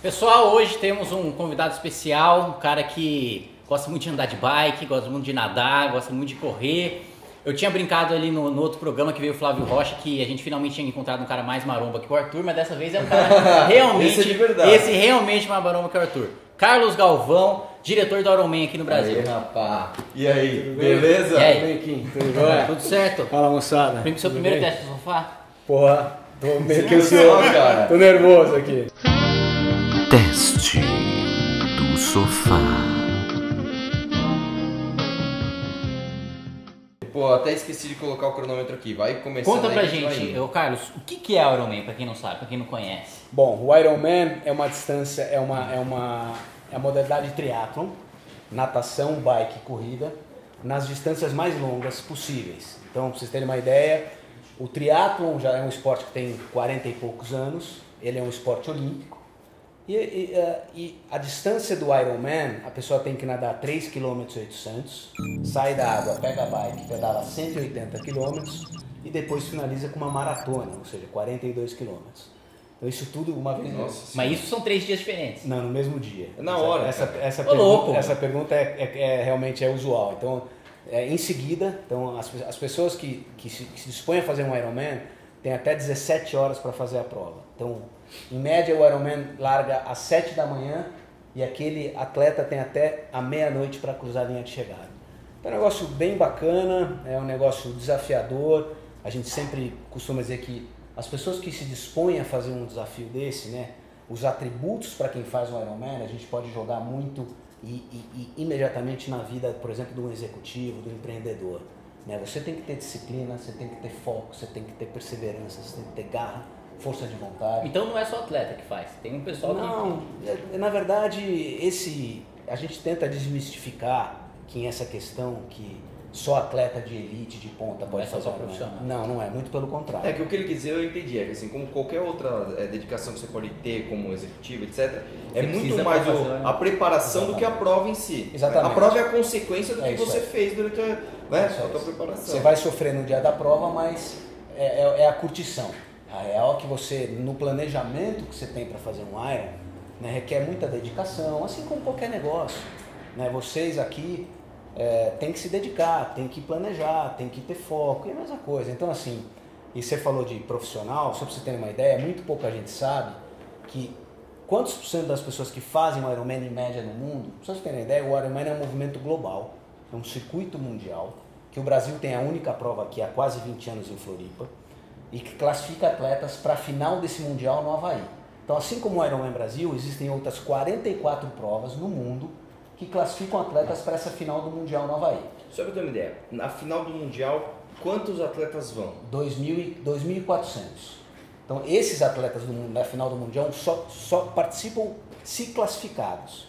Pessoal, hoje temos um convidado especial, um cara que gosta muito de andar de bike, gosta muito de nadar, gosta muito de correr. Eu tinha brincado ali no outro programa que veio o Flávio Rocha, que a gente finalmente tinha encontrado um cara mais maromba que o Arthur, mas dessa vez é um cara realmente, esse é de verdade. esse realmente mais maromba que o Arthur. Carlos Galvão, diretor do Ironman aqui no Brasil. Aí, rapaz. E aí, beleza? E aí? Tudo bem, Kim? Tudo bem? Tudo certo? Fala, moçada. Seu Tudo primeiro bem? teste no sofá? Porra, tô meio que Ansioso, ansioso, cara. tô nervoso aqui. Teste do sofá. Pô, até esqueci de colocar o cronômetro aqui. Vai começar. Conta pra gente, Carlos, o que é o Ironman, pra quem não sabe, pra quem não conhece? Bom, o Ironman é uma distância, é a modalidade de triatlon, natação, bike e corrida, nas distâncias mais longas possíveis. Então, pra vocês terem uma ideia, o triatlon já é um esporte que tem 40 e poucos anos, ele é um esporte olímpico. E a distância do Ironman, a pessoa tem que nadar 3,8 km, sai da água, pega a bike, pedala 180 km e depois finaliza com uma maratona, ou seja, 42 km. Então isso tudo uma vez. Nossa. Mas isso são 3 dias diferentes. Não, no mesmo dia. É na hora, Essa Ô, louco. pergunta realmente é usual. Então, em seguida, então, as pessoas que se dispõem a fazer um Ironman têm até 17 horas para fazer a prova. Então, em média, o Ironman larga às 7 da manhã e aquele atleta tem até a meia-noite para cruzar a linha de chegada. Então, é um negócio bem bacana, é um negócio desafiador. A gente sempre costuma dizer que as pessoas que se dispõem a fazer um desafio desse, né, os atributos para quem faz um Ironman, a gente pode jogar muito e imediatamente na vida, por exemplo, de um executivo, do empreendedor. Né? Você tem que ter disciplina, você tem que ter foco, você tem que ter perseverança, você tem que ter garra, força de vontade. Então não é só atleta que faz, tem um pessoal Não, na verdade, a gente tenta desmistificar que essa questão que só atleta de elite, de ponta pode é só fazer um profissional. Não é, muito pelo contrário. É que o que ele quis dizer eu entendi, é que assim, como qualquer outra dedicação que você pode ter como executivo, etc., é muito precisa mais pra fazer, a preparação do que a prova em si. Exatamente. A prova é a consequência do É que isso você aí. fez durante a tua preparação. Você vai sofrer no dia da prova, mas é a curtição. A real é que você, no planejamento que você tem para fazer um Iron, né, requer muita dedicação, assim como qualquer negócio. Né? Vocês aqui tem que se dedicar, tem que planejar, tem que ter foco, e a mesma coisa. Então, assim, e você falou de profissional, só para você ter uma ideia, muito pouca gente sabe que quantos por cento das pessoas que fazem o Ironman em média no mundo, para vocês terem uma ideia, o Ironman é um movimento global, é um circuito mundial, que o Brasil tem a única prova aqui há quase 20 anos em Floripa, e que classifica atletas para a final desse Mundial no Havaí. Então, assim como o Ironman Brasil, existem outras 44 provas no mundo que classificam atletas para essa final do Mundial no Havaí. Só para ter uma ideia, na final do Mundial, quantos atletas vão? 2.400. Então, esses atletas na final do Mundial só participam se classificados.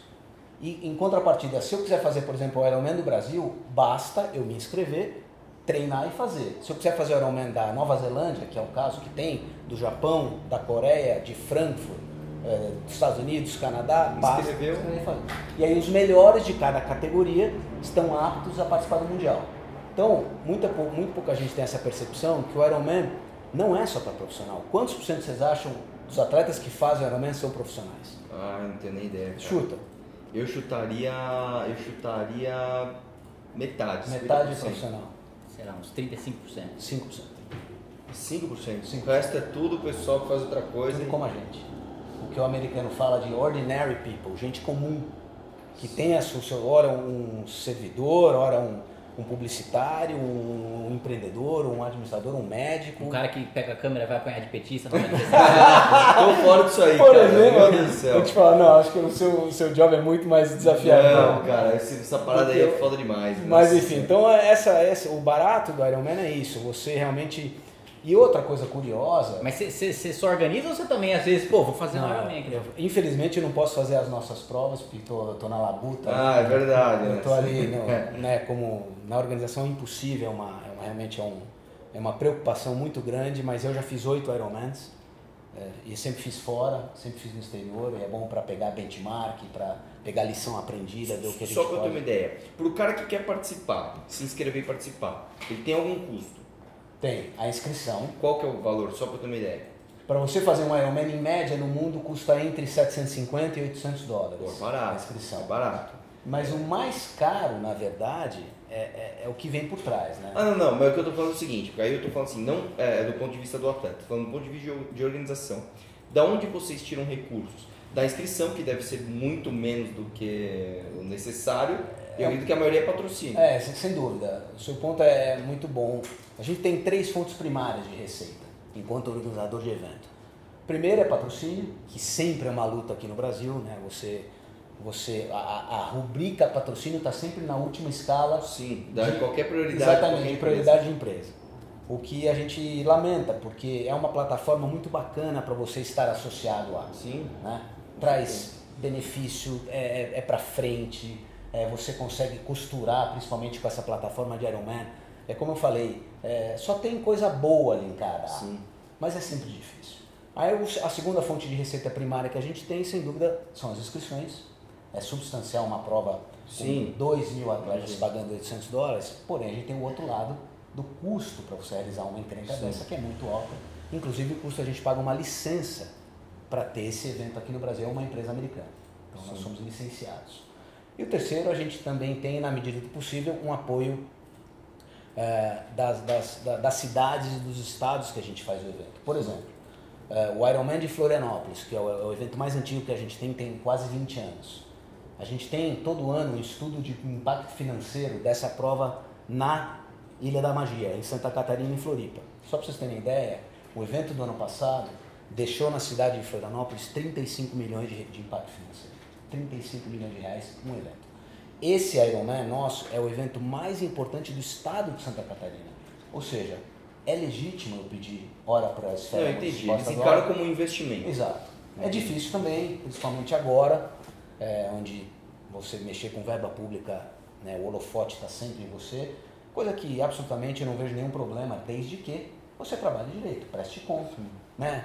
E, em contrapartida, se eu quiser fazer, por exemplo, o Ironman do Brasil, basta eu me inscrever, treinar e fazer. Se eu quiser fazer o Ironman da Nova Zelândia, que é o caso que tem, do Japão, da Coreia, de Frankfurt, dos Estados Unidos, Canadá, basta. E aí os melhores de cada categoria estão aptos a participar do Mundial. Então, muito pouca gente tem essa percepção que o Ironman não é só para profissional. Quantos por cento vocês acham dos atletas que fazem o Ironman são profissionais? Ah, não tenho nem ideia. Cara. Chuta. Eu chutaria metade. Metade 50%. profissional. Sei lá, uns 35%. 5%. 5%. O resto é tudo o pessoal que faz outra coisa. Tudo como a gente. O que o americano fala de ordinary people, gente comum, que tem ora um servidor, ora um publicitário, um empreendedor, um administrador, um médico. Um cara que pega a câmera e vai apanhar de petista no aniversário. Tô fora disso aí, Por cara. exemplo, Meu Deus do céu. eu te falo, não, acho que o seu job é muito mais desafiador. Não, cara, essa parada aí é foda demais. Mas Nossa. enfim, então o barato do Ironman é isso, você realmente... E outra coisa curiosa... Mas você só organiza ou você também, às vezes, vou fazer um Ironman aqui? Infelizmente eu não posso fazer as nossas provas, porque tô na labuta. Ah, é verdade. Eu tô ali, né, como na organização é impossível, realmente é uma preocupação muito grande, mas eu já fiz 8 Ironmans, e sempre fiz fora, sempre fiz no exterior, e é bom para pegar benchmark, para pegar lição aprendida, ver o que a gente Só pra eu ter pode... uma ideia, pro cara que quer participar, se inscrever e participar, ele tem algum custo? Tem a inscrição. Qual que é o valor? Só pra eu ter uma ideia. Para você fazer um Ironman, em média, no mundo, custa entre 750 e $800. Pô, barato. A inscrição. É barato. Mas o mais caro, na verdade, é o que vem por trás, né? Não, mas o que eu tô falando é o seguinte, porque aí eu tô falando assim, não do ponto de vista do atleta, tô falando do ponto de vista de organização. Da onde vocês tiram recursos? Da inscrição, que deve ser muito menos do que o necessário, e eu acredito que a maioria é patrocínio. Sem dúvida. O seu ponto é muito bom. A gente tem 3 fontes primárias de receita, enquanto organizador de evento. Primeiro é patrocínio, que sempre é uma luta aqui no Brasil, né? A rubrica patrocínio está sempre na última escala. Sim, dá qualquer prioridade. Exatamente, de prioridade de empresa. O que a gente lamenta, porque é uma plataforma muito bacana para você estar associado a. Sim. Né? Traz benefício, é para frente, você consegue costurar, principalmente com essa plataforma de Ironman. É como eu falei, só tem coisa boa ali em cada. Sim. Mas é sempre difícil. Aí a segunda fonte de receita primária que a gente tem, sem dúvida, são as inscrições. É substancial uma prova Sim. com 2.000 atletas pagando $800, porém a gente tem o outro lado do custo para você realizar uma encrenca dessa, que é muito alta. Inclusive o custo a gente paga uma licença para ter esse evento aqui no Brasil, é uma empresa americana. Então nós somos licenciados. E o terceiro, a gente também tem, na medida do possível, um apoio das cidades e dos estados que a gente faz o evento. Por exemplo, o Ironman de Florianópolis, que é o evento mais antigo que a gente tem quase 20 anos. A gente tem todo ano um estudo de impacto financeiro dessa prova na Ilha da Magia, em Santa Catarina e em Floripa. Só para vocês terem ideia, o evento do ano passado deixou na cidade de Florianópolis 35 milhões de impacto financeiro. 35 milhões de reais um evento. Esse Ironman nosso é o evento mais importante do estado de Santa Catarina. Ou seja, é legítimo eu pedir hora para as esferas. Eu entendi, eles encaram como um investimento. Exato. É difícil também, principalmente agora, onde você mexer com verba pública, né, o holofote está sempre em você, coisa que absolutamente eu não vejo nenhum problema, desde que você trabalhe direito, preste conta. Né?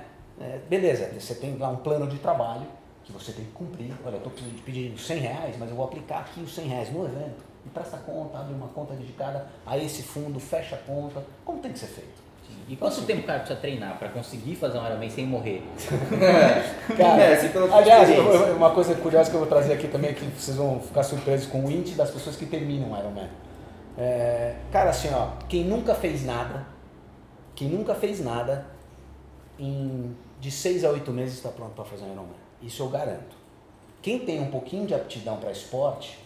Beleza, você tem lá um plano de trabalho que você tem que cumprir. Olha, eu estou pedindo R$100, mas eu vou aplicar aqui os R$100 no evento. E presta conta, abre uma conta dedicada a esse fundo, fecha a conta, como tem que ser feito. E quanto tempo o cara precisa treinar para conseguir fazer um Ironman sem morrer? Cara, aliás, uma coisa curiosa que eu vou trazer aqui também, que vocês vão ficar surpresos com o índice das pessoas que terminam o Ironman. Cara, assim, ó, quem nunca fez nada, de 6 a 8 meses está pronto para fazer um Ironman. Isso eu garanto. Quem tem um pouquinho de aptidão para esporte,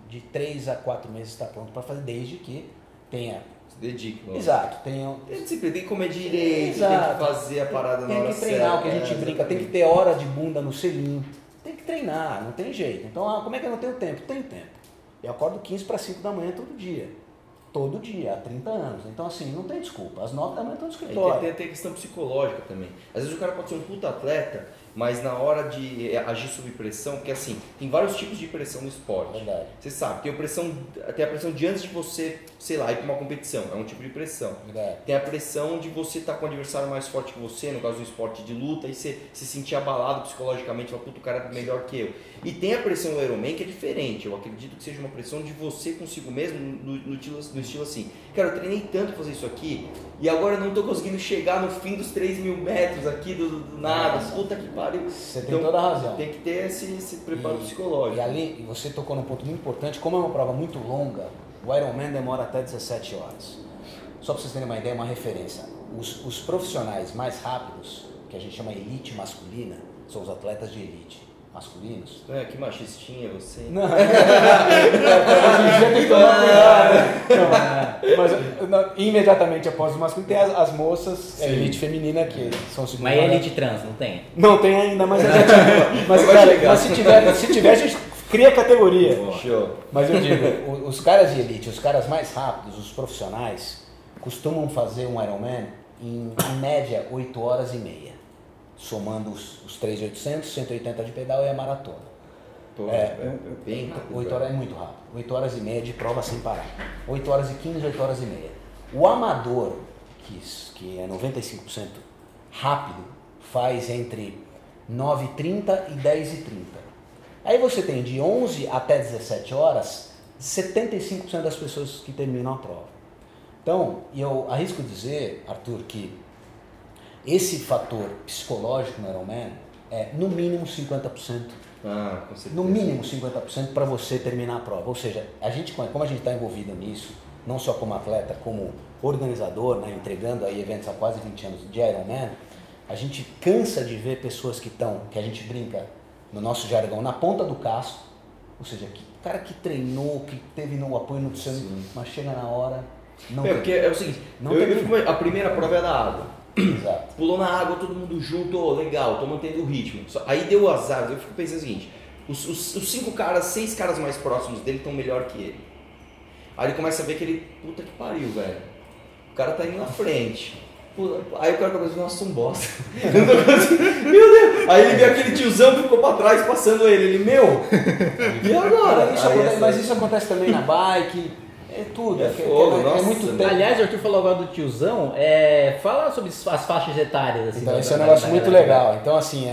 de 3 a 4 meses está pronto para fazer, desde que tenha... Se dedica. Exato. Tem que comer direito, Exato. tem que fazer a parada na hora certa. Tem que treinar, o que a gente brinca, tem que ter hora de bunda no selim. Tem que treinar, não tem jeito. Então, como é que eu não tenho tempo? Tenho tempo. Eu acordo 15 para 5 da manhã todo dia. Todo dia, há 30 anos. Então, assim, não tem desculpa. Às 9 da manhã estou no escritório. Tem a questão psicológica também. Às vezes o cara pode ser um puta atleta, mas na hora de agir sob pressão, porque assim, tem vários tipos de pressão no esporte. Verdade. Você sabe, tem a pressão de antes de você, sei lá, ir para uma competição, é um tipo de pressão. Verdade. Tem a pressão de você estar com um adversário mais forte que você, no caso do esporte de luta, e você se sentir abalado psicologicamente, falar, puta, o cara é melhor que eu. E tem a pressão do Ironman que é diferente, eu acredito que seja uma pressão de você consigo mesmo, no estilo assim, cara, eu treinei tanto pra fazer isso aqui, e agora eu não tô conseguindo chegar no fim dos 3.000 metros aqui do nada, puta que pariu. Você tem toda a razão. Tem que ter esse preparo psicológico. E ali, você tocou num ponto muito importante, como é uma prova muito longa, o Ironman demora até 17 horas. Só para vocês terem uma ideia, uma referência. Os profissionais mais rápidos, que a gente chama elite masculina, são os atletas de elite masculinos. Que machistinha você. Não, hoje em dia tem que tomar cuidado. Mas imediatamente após o masculino tem as moças, a elite feminina que são os Mas é elite trans, não tem? Não tem ainda, mas a gente... mas se tiver, a gente cria categoria. Show. Mas eu digo, os caras de elite, os caras mais rápidos, os profissionais, costumam fazer um Ironman em média 8 horas e meia. Somando os 3.800, 180 de pedal e a maratona. Bem rápido. 8 horas é muito rápido. 8 horas e meia de prova sem parar. 8 horas e 15, 8 horas e meia. O amador, que é 95% rápido, faz entre 9h30 e 10h30. Aí você tem de 11 até 17 horas, 75% das pessoas que terminam a prova. Então, eu arrisco dizer, Arthur, que esse fator psicológico no Ironman é no mínimo 50%. Ah, com certeza. No mínimo 50% para você terminar a prova. Ou seja, como a gente está envolvido nisso, não só como atleta, como organizador, né, entregando aí eventos há quase 20 anos de Ironman, a gente cansa de ver pessoas que a gente brinca no nosso jargão, na ponta do casco, ou seja, o cara que treinou, que teve no apoio nutricional, mas chega na hora, não tem. Porque é o seguinte, a primeira prova é da água. Exato. Pulou na água, todo mundo junto, legal, tô mantendo o ritmo. Aí deu azar, eu fico pensando o seguinte, os 6 caras mais próximos dele estão melhor que ele. Aí ele começa a ver que ele, puta que pariu, velho. O cara tá indo na frente. Aí o cara começa a dizer, nossa, um bosta. Meu Deus. Aí ele vê aquele tiozão que ficou pra trás passando ele. Meu, e agora? Mas isso acontece também na bike, é tudo. É fogo, nossa. Muito tempo. Aliás, o Arthur falou agora do tiozão, fala sobre as faixas etárias. Assim, então, esse é um negócio muito legal. Então, assim,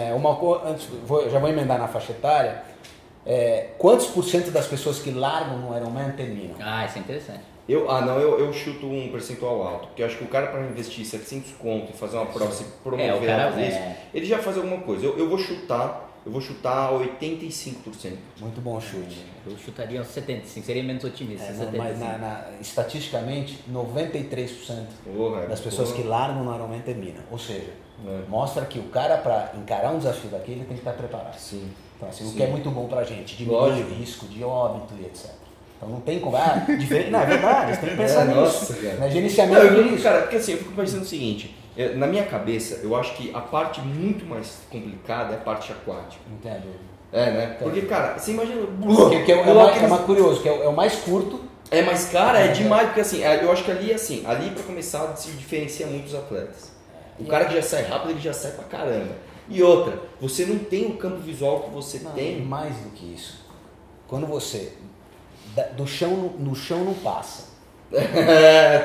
já vou emendar na faixa etária. Quantos por cento das pessoas que largam no Ironman terminam? Ah, isso é interessante. Eu chuto um percentual alto, porque eu acho que o cara para investir 700 conto e fazer uma prova, se promover isso, ele já faz alguma coisa. Eu vou chutar 85%. Muito bom chute. Eu chutaria uns 75%, seria menos otimista. Mas estatisticamente, 93% das pessoas que largam no Ironman terminam. Ou seja, mostra que o cara, para encarar um desafio daquele, ele tem que estar preparado. Sim. Então, assim, o que é muito bom pra gente, diminuir o risco de óbito e etc. Então não tem como. Diferente. Não, é verdade, você tem que pensar nisso. Nossa, cara. Gerenciamento disso. Cara, porque assim, eu fico pensando o seguinte, na minha cabeça, eu acho que a parte muito mais complicada é a parte aquática. Entendo. Né? Porque, cara, você imagina... é mais curioso, que é o mais curto. É mais cara, é demais, porque assim, eu acho que ali pra começar se diferencia muito os atletas. O cara que já sai rápido, ele já sai pra caramba. E outra, você não tem o campo visual que você tem. Mais do que isso. Quando você... no chão não passa.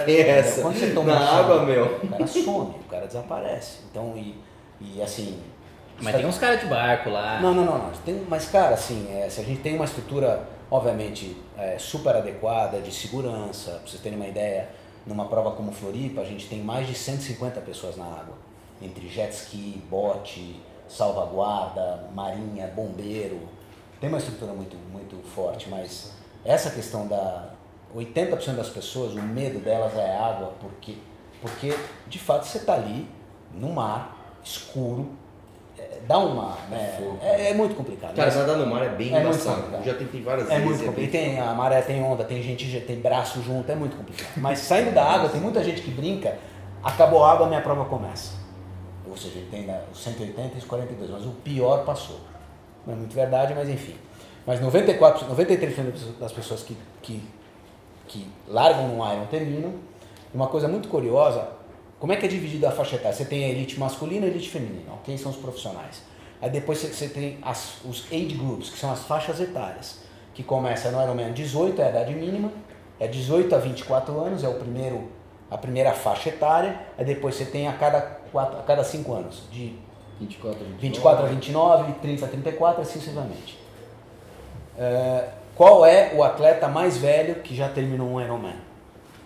Tem essa. Quando você toma na água, o cara some, o cara desaparece. Então, e assim... Mas tem uns caras de barco lá. Não. Mas, cara, assim, se a gente tem uma estrutura, obviamente, super adequada, de segurança, pra vocês terem uma ideia, numa prova como Floripa, a gente tem mais de 150 pessoas na água. Entre jet ski, bote, salvaguarda, marinha, bombeiro. Tem uma estrutura muito, muito forte, mas essa questão 80% das pessoas, o medo delas é a água, porque de fato você está ali, no mar, escuro, dá uma... É muito complicado. Cara, nadar no mar é bem embaçado. Eu já tentei várias vezes. É muito complicado. Tem a maré, tem onda, tem gente, tem braço junto, é muito complicado. Mas saindo da água, tem muita gente que brinca, acabou a água, minha prova começa. Ou seja, ele tem os 180 e os 42, mas o pior passou. Não é muito verdade, mas enfim. Mas 93% das pessoas que largam no Iron terminam. Uma coisa muito curiosa, como é que é dividida a faixa etária? Você tem a elite masculina e a elite feminina, ok? São os profissionais. Aí depois você tem os age groups, que são as faixas etárias, que começa no Ironman 18, é a idade mínima, é 18 a 24 anos, é a primeira faixa etária, aí depois você tem a cada 5 anos, de 24 a 29, 30 a 34, assim sucessivamente. Qual é o atleta mais velho que já terminou um Ironman?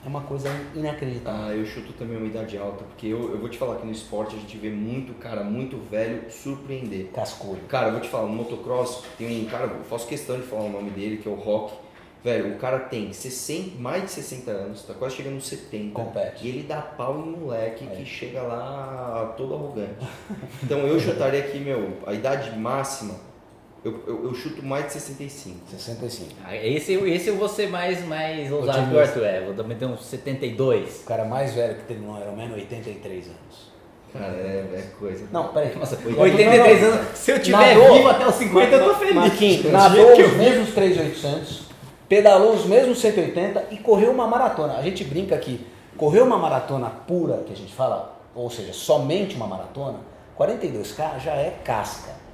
É uma coisa inacreditável. Eu chuto também uma idade alta, porque eu vou te falar que no esporte a gente vê muito cara muito velho surpreender. Cascudo. Cara, eu vou te falar, no motocross tem um cara, eu faço questão de falar o nome dele, que é o Rock. Velho, o cara tem mais de 60 anos, tá quase chegando nos 70. Compete. E ele dá pau em moleque que chega lá todo arrogante. Então eu chutaria aqui, a idade máxima, eu chuto mais de 65. 65. Esse eu vou ser mais ousado que o Arthur. Vou também ter uns 72. O cara mais velho que terminou era menos 83 anos. Cara, é coisa. Não, peraí. Nossa, 83 anos, se eu tiver vivo até os 50, eu tô feliz. Marquinhos, nadou os mesmos 3.800, pedalou os mesmos 180 e correu uma maratona. A gente brinca que correr uma maratona pura, que a gente fala, ou seja, somente uma maratona, 42K já é casca.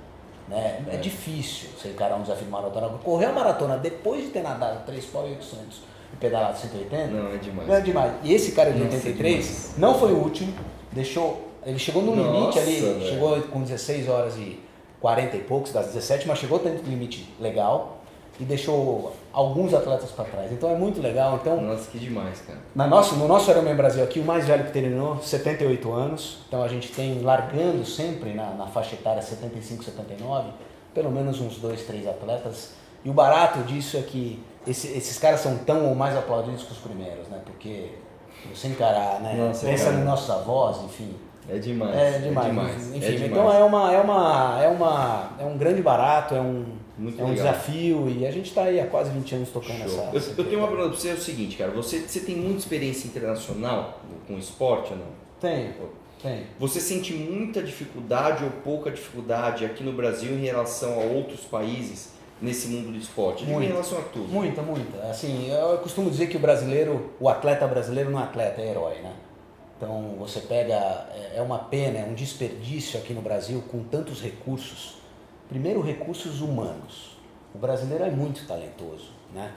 Né? É difícil você encarar um desafio de maratona. Correr a maratona depois de ter nadado 3.800 e pedalado 180, não, é demais. Não é demais. E esse cara de 83 não foi o último, ele chegou no limite ali, velho. Chegou com 16 horas e 40 e poucos, das 17, mas chegou dentro do limite legal. e deixou alguns atletas para trás. Então é muito legal. Então, Nossa, que demais, cara. no nosso Ironman Brasil aqui, o mais velho que terminou, 78 anos. Então a gente tem, largando sempre na faixa etária 75, 79, pelo menos uns 2, 3 atletas. E o barato disso é que esses caras são tão ou mais aplaudidos que os primeiros, né? Porque você encarar, né? Nossa, pensa cara. nos nossos avós, enfim. É demais. É demais. Enfim, é demais. então é um grande barato, é um Muito legal. desafio e a gente está aí há quase 20 anos tocando Show. essa. Eu tenho uma pergunta pra você, é o seguinte, cara. Você tem muita experiência internacional com esporte ou não? Tem. Você sente muita dificuldade ou pouca dificuldade aqui no Brasil em relação a outros países nesse mundo do esporte? Eu digo em relação a tudo. Muita. Assim, eu costumo dizer que o atleta brasileiro não é atleta, é herói, né? Então você pega, é uma pena, é um desperdício aqui no Brasil com tantos recursos. Primeiro, recursos humanos. O brasileiro é muito talentoso, né?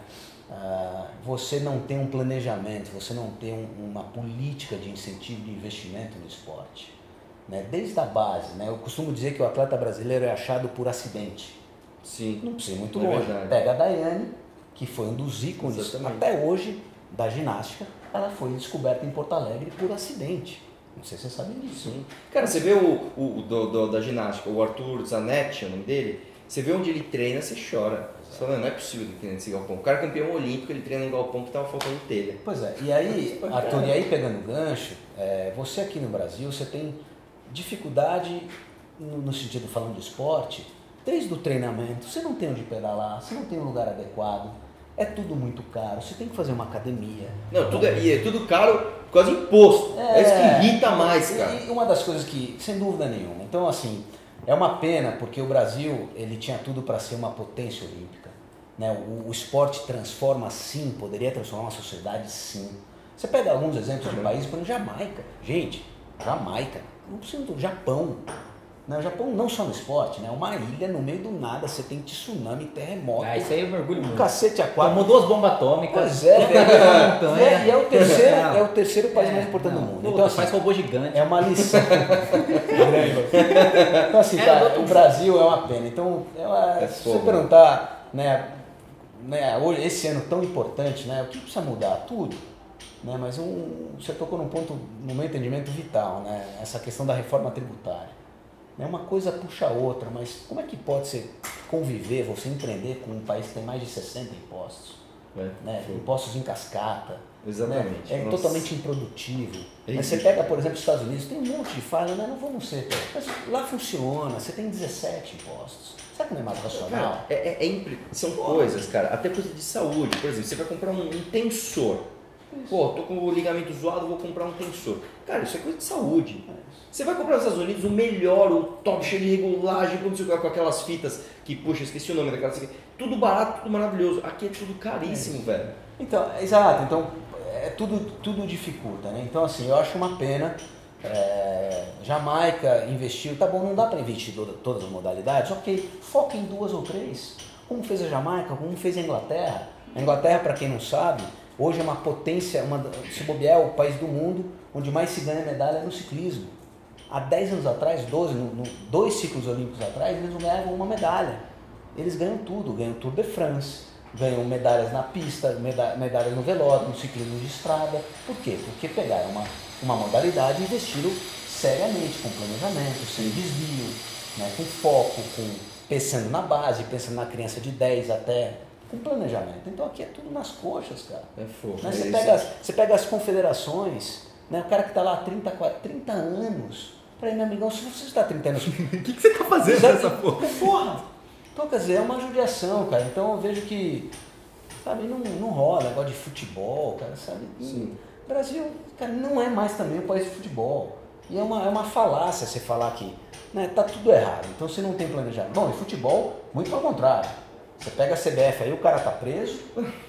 Você não tem um planejamento, você não tem uma política de incentivo de investimento no esporte, né? Desde a base, né? Eu costumo dizer que o atleta brasileiro é achado por acidente. Sim. Não precisa ir muito É longe. verdade. Pega a Daiane, que foi um dos ícones, Exatamente. até hoje, da ginástica, ela foi descoberta em Porto Alegre por acidente. Não sei se você sabe disso. Sim. Cara, você vê da ginástica, o Arthur Zanetti, é o nome dele, você vê onde ele treina, você chora. Você fala, não é possível que ele treine nesse galpão. O cara é campeão olímpico, ele treina num galpão que tava faltando telha. Pois é, e aí, Arthur, e aí pegando o gancho, você aqui no Brasil, você tem dificuldade, no sentido falando de esporte, desde o treinamento, você não tem onde pedalar, você não tem um lugar adequado, é tudo muito caro, você tem que fazer uma academia. Não, é tudo caro por causa de imposto. É isso que irrita mais, cara. E uma das coisas que, sem dúvida nenhuma, então assim, é uma pena porque o Brasil, ele tinha tudo para ser uma potência olímpica, né? O esporte transforma sim, poderia transformar uma sociedade sim. Você pega alguns exemplos de países, por exemplo, Jamaica. Gente, Jamaica, não precisa do Japão. O Japão não só no esporte, né? Uma ilha no meio do nada, você tem tsunami, terremoto. Isso aí eu mergulho muito. Cacete a quatro. Tomou 2 bombas atômicas. Pois é, montanha. e é o terceiro país mais importante do mundo. Então, assim, faz robô gigante. é uma lição. Então, assim, cara, o Brasil é uma pena. Então, se você perguntar, né, hoje, esse ano tão importante, né, o que precisa mudar? Tudo. Né, mas você tocou num ponto, no meu entendimento, vital, né, essa questão da reforma tributária. Uma coisa puxa a outra, mas como é que pode você conviver, você empreender com um país que tem mais de 60 impostos? Né? Impostos em cascata. Exatamente. Né? É totalmente improdutivo. Mas você pega, por exemplo, os Estados Unidos, tem um monte de falha, não vamos ser. Mas lá funciona, você tem 17 impostos. Será que não é mais racional? Cara, são coisas, cara, até coisa de saúde. Por exemplo, você vai comprar um tensor. Pô, tô com o ligamento zoado, vou comprar um tensor. Cara, isso é coisa de saúde. Você vai comprar nos Estados Unidos o melhor, o top, cheio de regulagem, com aquelas fitas que, puxa, esqueci o nome daquela. Tudo barato, tudo maravilhoso. Aqui é tudo caríssimo, velho. Então, exato. Então, tudo dificulta, né? Então, assim, eu acho uma pena. Jamaica investiu, tá bom, não dá para investir todas as modalidades, ok, foca em 2 ou 3. Como fez a Jamaica, como fez a Inglaterra. A Inglaterra, para quem não sabe, hoje é uma potência, se bobear, é o país do mundo onde mais se ganha medalha no ciclismo. Há 10 anos atrás, 2 ciclos olímpicos atrás, eles não ganhavam uma medalha. Eles ganham tudo, ganham Tour de France, ganham medalhas na pista, medalhas no velódromo, no ciclismo de estrada. Por quê? Porque pegaram uma modalidade e investiram seriamente, com planejamento, sem desvio, né, com foco, pensando na base, pensando na criança de 10 até... com planejamento. Então aqui é tudo nas coxas, cara. É fofo. Né? Você pega as confederações, né? O cara que está lá há 30 anos, para meu amigão, se você está há 30 anos, O que você tá fazendo nessa porra? Porra! Então, quer dizer, é uma judiação, cara. Então eu vejo que, sabe, não rola negócio de futebol, cara, sabe? Sim. O Brasil, cara, não é mais também um país de futebol. E é uma falácia você falar que, né, tá tudo errado. Então você não tem planejamento. Bom, e futebol, muito ao contrário. Você pega a CBF aí, o cara tá preso,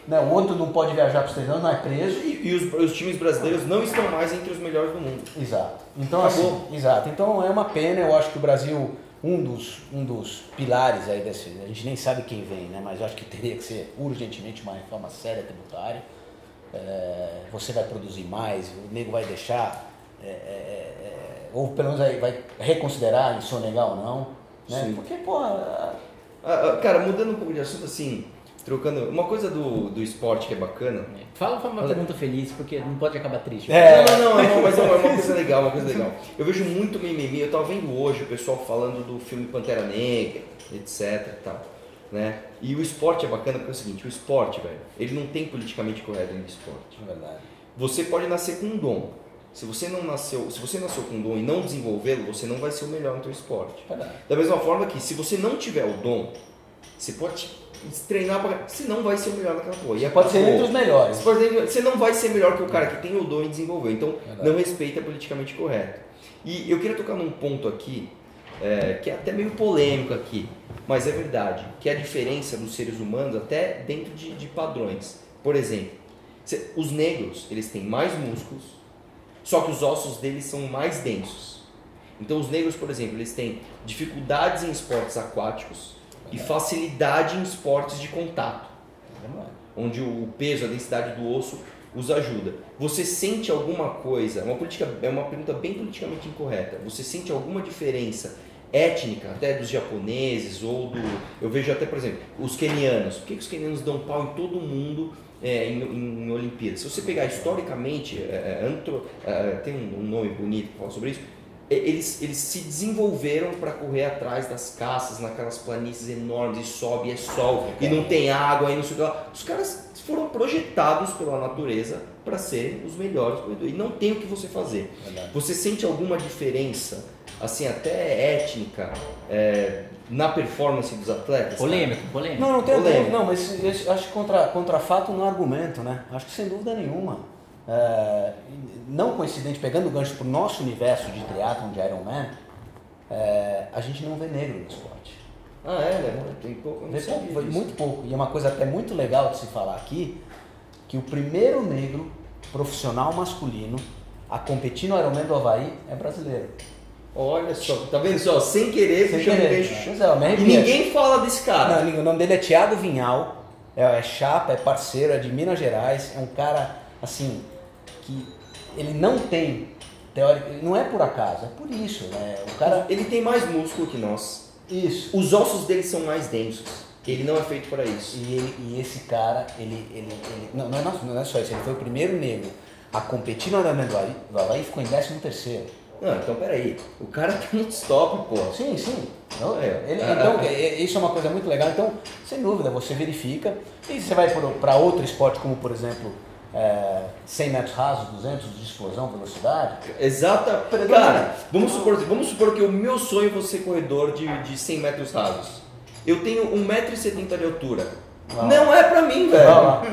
né? O outro não pode viajar para os 3 anos, não é preso. E os times brasileiros não estão mais entre os melhores do mundo. Exato. Então, Acabou. assim, exato. Então é uma pena, eu acho que o Brasil, um dos pilares aí desse, a gente nem sabe quem vem, né? Mas eu acho que teria que ser urgentemente uma reforma séria tributária. Você vai produzir mais, o nego vai deixar, ou pelo menos vai reconsiderar se é legal ou não, né? Sim. Porque, porra... Cara, mudando um pouco de assunto, assim, Trocando. Uma coisa do esporte que é bacana. Fala uma pergunta feliz, porque não pode acabar triste. Não, mas é uma coisa legal, Eu vejo muito mimimi, eu tava vendo hoje o pessoal falando do filme Pantera Negra, etc e tal, né? E o esporte é bacana porque é o seguinte, o esporte, velho, ele não tem politicamente correto no esporte. É verdade. Você pode nascer com um dom. Se você nasceu com um dom e não desenvolvê-lo, você não vai ser o melhor no teu esporte. Verdade. Da mesma forma que se você não tiver o dom, você pode treinar para, você não vai ser o melhor naquela coisa. Você pode ser entre os melhores. Você não vai ser melhor que o cara que tem o dom e desenvolveu. Então, não respeita politicamente correto. E eu queria tocar num ponto aqui, que é até meio polêmico aqui, mas é verdade, que é a diferença dos seres humanos até dentro de padrões. Por exemplo, os negros, eles têm mais músculos, só que os ossos deles são mais densos. Então, os negros, por exemplo, eles têm dificuldades em esportes aquáticos, e facilidade em esportes de contato, onde o peso, a densidade do osso os ajuda. Você sente alguma coisa, é uma pergunta bem politicamente incorreta, você sente alguma diferença étnica, até dos japoneses, eu vejo até, por exemplo, os quenianos, por que os quenianos dão pau em todo mundo em Olimpíadas? Se você pegar historicamente, tem um nome bonito para falar sobre isso, eles se desenvolveram para correr atrás das caças, naquelas planícies enormes, e sobe, é sol, e não tem água, e não sei o que lá. Os caras foram projetados pela natureza para serem os melhores corredores, e não tem o que você fazer. Você sente alguma diferença, assim, até étnica, na performance dos atletas? Polêmico. Não tem polêmico. Não, mas eu acho que contra fato não há argumento, né? Acho que sem dúvida nenhuma. Não coincidente, pegando o gancho para o nosso universo de triatlon, de Ironman, a gente não vê negro no esporte. Tem pouco, muito pouco. E é uma coisa até muito legal de se falar aqui, que o primeiro negro profissional masculino a competir no Ironman do Havaí é brasileiro. Olha só, tá vendo só? Sem querer, puxando o gancho. E ninguém fala desse cara. Não, o nome dele é Thiago Vinhal, é chapa, é parceiro, é de Minas Gerais, é um cara, assim, que ele não tem, não é por acaso, é por isso, né? O cara, ele tem mais músculo que nós. Isso. Os ossos dele são mais densos. Ele não é feito para isso. E esse cara, não é só isso, ele foi o primeiro negro a competir no Ironman do Havaí e ficou em 13º. Não, então peraí, o cara tem um stop, pô. Sim. Então, isso é uma coisa muito legal. Então, sem dúvida, você verifica. E você vai para outro esporte, como por exemplo, 100 metros rasos, 200 de explosão, velocidade. Exata. Cara, vamos supor que o meu sonho é você ser corredor de 100 metros rasos. Eu tenho 1,70 m de altura. Não é pra mim, velho.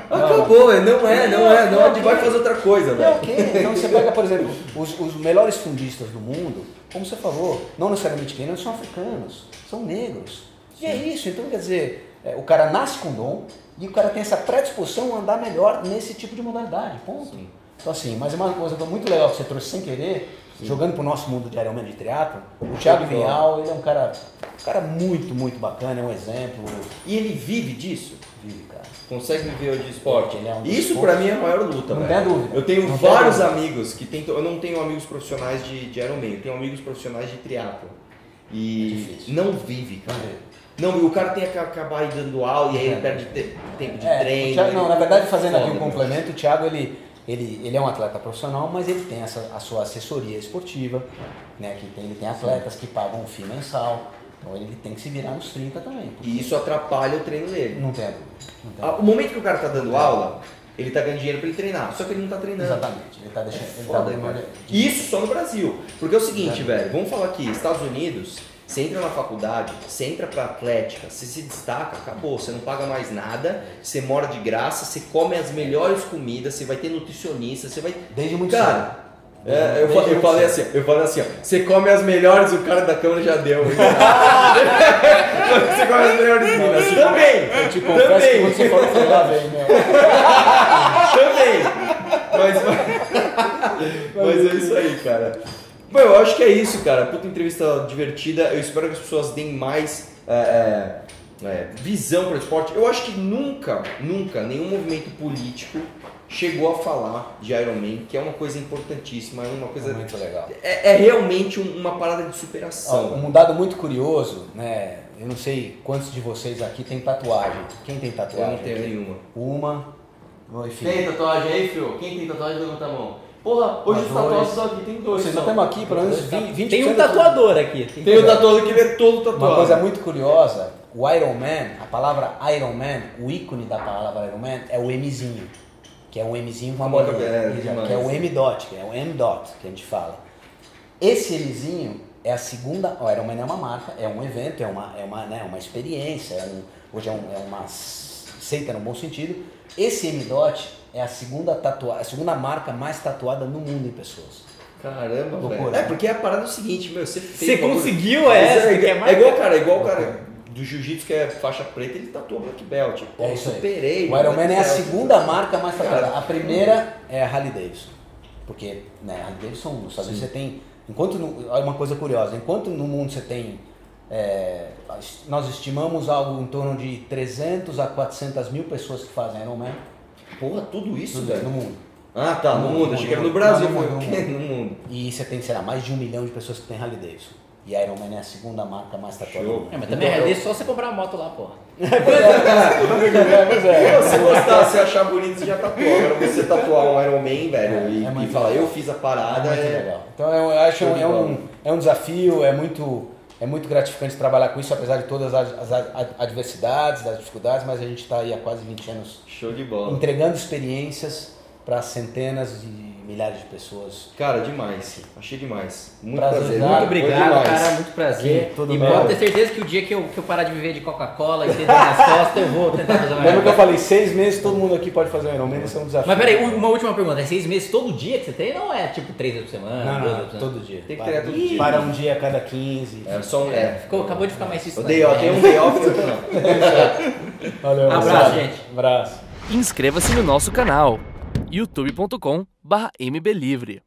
Acabou, não é. A gente vai fazer outra coisa, velho. Então você pega, por exemplo, os melhores fundistas do mundo, como você falou, não necessariamente quenianos, são africanos, são negros. E é isso, então quer dizer, o cara nasce com dom e o cara tem essa predisposição a andar melhor nesse tipo de modalidade, ponto. Sim. Então assim, mas é uma coisa muito legal que você trouxe sem querer, jogando pro nosso mundo de Ironman de triatlon, o Thiago Vinhal, ele é um cara muito, muito bacana, é um exemplo. E ele vive disso? Vive, cara. Consegue viver de esporte? Ele é um isso pra mim é a maior luta, não velho. Tem dúvida. Eu tenho vários amigos que tentam. Eu não tenho amigos profissionais de Ironman, eu tenho amigos profissionais de triatlon. E não vive, cara. Não, e o cara tem que acabar aí dando aula e aí ele perde tempo de treino. Thiago, não, na verdade, fazendo aqui um complemento, o Thiago, ele é um atleta profissional, mas ele tem a sua assessoria esportiva, né? Ele tem atletas que pagam um FII mensal, então ele tem que se virar nos 30 também. E isso atrapalha o treino dele. Não tem dúvida. O momento que o cara tá dando aula, ele tá ganhando dinheiro para ele treinar, só que ele não tá treinando. Exatamente. Ele tá deixando. Foda, isso só no Brasil. Porque é o seguinte, velho, vamos falar aqui, Estados Unidos, você entra na faculdade, você entra pra atlética, você se destaca, acabou, você não paga mais nada, você mora de graça, você come as melhores comidas, você vai ter nutricionista, você vai... Desde muito cedo. Eu falei assim, ó, você come as melhores, o cara da câmera já deu. Você come as melhores comidas. Também! Eu te confesso que você falou que lá vem, meu. Também! Mas é isso aí, cara. Bom, eu acho que é isso, cara. Puta entrevista divertida. Eu espero que as pessoas deem mais visão para o esporte. Eu acho que nunca nenhum movimento político chegou a falar de Ironman, que é uma coisa importantíssima, é uma coisa muito legal. É realmente uma parada de superação. Um dado muito curioso, né? eu não sei quantos de vocês aqui tem tatuagem. Quem tem tatuagem? Eu não tenho aqui? nenhuma. Uma, enfim. Tem tatuagem aí, Fio? Quem tem tatuagem, levanta a mão. Porra, hoje os tatuados só aqui, tem dois. Vocês só. já estamos aqui, pelo menos 20 Tem um tatuador aqui. Tem o tatuador que ele é todo tatuado. Uma coisa muito curiosa, o Iron Man, a palavra Iron Man, o ícone da palavra Iron Man é o Mzinho, que é um Mzinho com uma bolinha, que é o M-Dot, que é o M-Dot que a gente fala. Esse Mzinho é a segunda, o Iron Man é uma marca, é um evento, é uma experiência, hoje é uma seita no bom sentido. Esse M-Dot é a segunda marca mais tatuada no mundo em pessoas. Caramba, Loucura. velho. É porque a parada é o seguinte, meu, você fez. Você uma conseguiu coisa- essa? É igual o cara do jiu-jitsu que é faixa preta, ele tatuou Black Belt. Pô, É isso aí. superei. O Iron Man é a Black Belt. segunda marca mais tatuada. Cara, A primeira é a Harley Davidson. Porque, né, a Harley Davidson, nos Estados Unidos você tem. Olha uma coisa curiosa, enquanto no mundo você tem. Nós estimamos algo em torno de 300 a 400 mil pessoas que fazem Iron Man. Porra, tudo isso, No velho? mundo. Ah, tá, no mundo. Achei que era no Brasil. Não, Foi no o quê? mundo. No mundo. E você tem, sei lá, mais de 1 milhão de pessoas que tem Harley Davidson. E a Iron Man é a segunda marca mais tatuada do Show. mundo. É, mas também é só você comprar uma moto lá, porra. Pois é. Se gostar, se achar bonito, você já tatuou. Agora você tatuar um Iron Man, velho, e muito falar, legal. eu fiz a parada, É muito é... legal. Então eu acho Show de bola. é um desafio, é muito gratificante trabalhar com isso, apesar de todas as adversidades, das dificuldades, mas a gente está aí há quase 20 anos Show de bola. entregando experiências para centenas de milhares de pessoas. Cara, demais. Achei demais. Muito Prazer, prazer. muito Muito obrigado, Foi demais. cara. Muito prazer. Tudo E bem. pode ter certeza que o dia que eu parar de viver de Coca-Cola e ter dor nas costas, eu vou tentar fazer uma Lembra que eu falei, 6 meses todo mundo aqui pode fazer um Iron Man, isso é um desafio. Mas peraí, uma última pergunta. É 6 meses todo dia que você treina ou é tipo 3 vezes por semana? Não, 2 não, vezes por semana? todo dia. Tem que treinar todo dia. Para um dia a cada 15. É só um... Acabou de ficar mais isso. O day off, tem um day off e outro não. Valeu, Abraço, moçada. gente. Abraço. Inscreva-se no nosso canal youtube.com/mblivre.